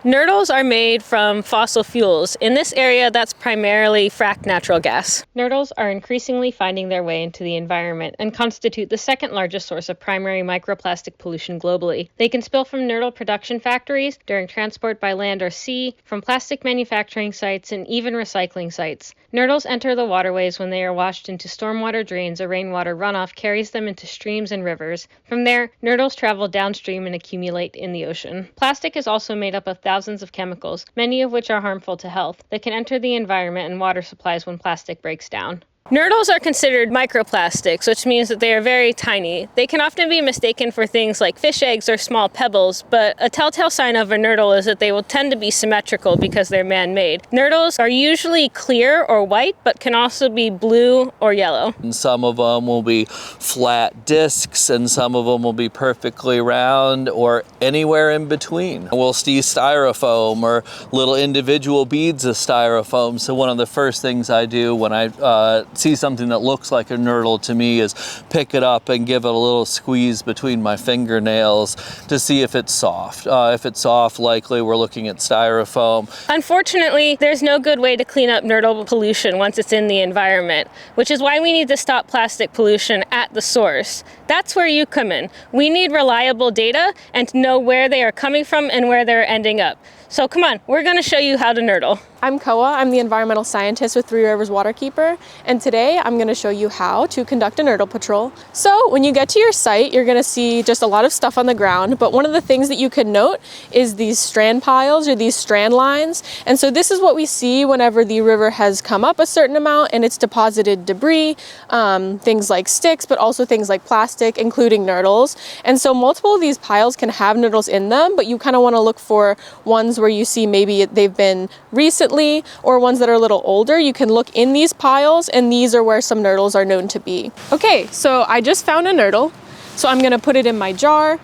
Nurdles are made from fossil fuels. In this area, that's primarily fracked natural gas. Nurdles are increasingly finding their way into the environment and constitute the second largest source of primary microplastic pollution globally. They can spill from nurdle production factories, during transport by land or sea, from plastic manufacturing sites, and even recycling sites. Nurdles enter the waterways when they are washed into stormwater drains or rainwater runoff carries them into streams and rivers. From there, nurdles travel downstream and accumulate in the ocean. Plastic is also made up of thousands of chemicals, many of which are harmful to health, that can enter the environment and water supplies when plastic breaks down. Nurdles are considered microplastics, which means that they are very tiny. They can often be mistaken for things like fish eggs or small pebbles, but a telltale sign of a nurdle is that they will tend to be symmetrical because they're man-made. Nurdles are usually clear or white, but can also be blue or yellow. And some of them will be flat discs, and some of them will be perfectly round or anywhere in between. We'll see styrofoam or little individual beads of styrofoam. So one of the first things I do when I see something that looks like a nurdle to me is pick it up and give it a little squeeze between my fingernails to see if it's soft. If it's soft, likely we're looking at styrofoam. Unfortunately, there's no good way to clean up nurdle pollution once it's in the environment, which is why we need to stop plastic pollution at the source. That's where you come in. We need reliable data and to know where they are coming from and where they're ending up. So come on, we're going to show you how to nurdle. I'm Koa, I'm the environmental scientist with Three Rivers Waterkeeper, and today I'm going to show you how to conduct a nurdle patrol. So when you get to your site, you're going to see just a lot of stuff on the ground, but one of the things that you can note is these strand piles or these strand lines. And so this is what we see whenever the river has come up a certain amount and it's deposited debris, things like sticks, but also things like plastic, including nurdles. And so multiple of these piles can have nurdles in them, but you kind of want to look for ones where you see maybe they've been recently or ones that are a little older. You can look in these piles, and these are where some nurdles are known to be. Okay, so I just found a nurdle, so I'm going to put it in my jar,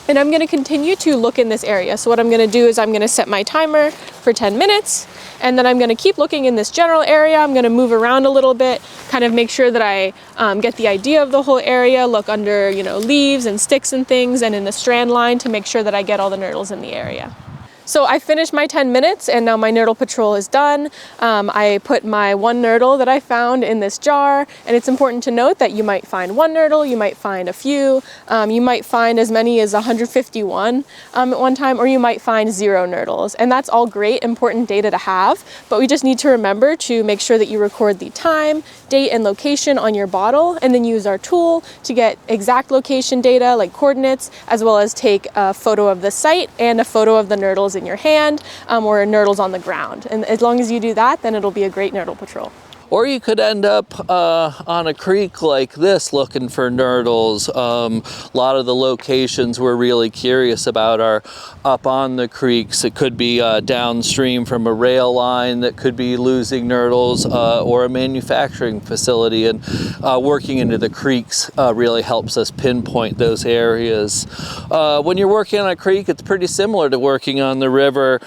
and I'm going to continue to look in this area. So what I'm going to do is I'm going to set my timer for 10 minutes, and then I'm going to keep looking in this general area. I'm going to move around a little bit, kind of make sure that I get the idea of the whole area, look under, leaves and sticks and things, and in the strand line to make sure that I get all the nurdles in the area. So I finished my 10 minutes and now my nurdle patrol is done. I put my one nurdle that I found in this jar, and it's important to note that you might find one nurdle, you might find a few, you might find as many as 151 at one time, or you might find 0 nurdles. And that's all great, important data to have, but we just need to remember to make sure that you record the time, date, and location on your bottle, and then use our tool to get exact location data like coordinates, as well as take a photo of the site and a photo of the nurdles in your hand or nurdles on the ground. And as long as you do that, then it'll be a great nurdle patrol. Or you could end up on a creek like this looking for nurdles. A lot of the locations we're really curious about are up on the creeks. It could be downstream from a rail line that could be losing nurdles, or a manufacturing facility. And working into the creeks really helps us pinpoint those areas. When you're working on a creek, it's pretty similar to working on the river.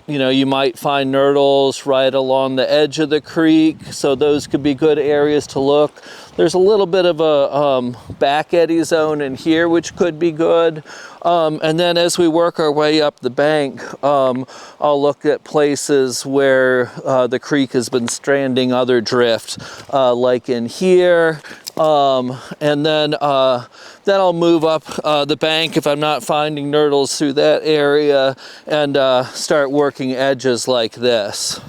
You might find nurdles right along the edge of the creek, so those could be good areas to look. There's a little bit of a back eddy zone in here, which could be good. And then as we work our way up the bank, I'll look at places where the creek has been stranding other drift, like in here. And then I'll move up the bank if I'm not finding nurdles through that area, and start working edges like this.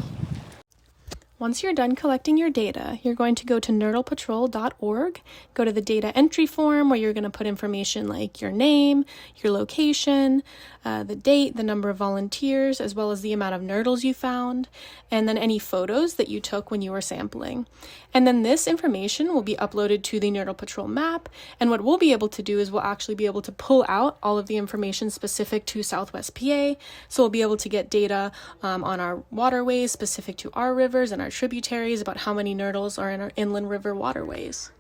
Once you're done collecting your data, you're going to go to nurdlepatrol.org, go to the data entry form where you're going to put information like your name, your location, the date, the number of volunteers, as well as the amount of nurdles you found, and then any photos that you took when you were sampling. And then this information will be uploaded to the Nurdle Patrol map, and what we'll be able to do is we'll actually be able to pull out all of the information specific to Southwest PA, so we'll be able to get data on our waterways specific to our rivers and our tributaries about how many nurdles are in our inland river waterways.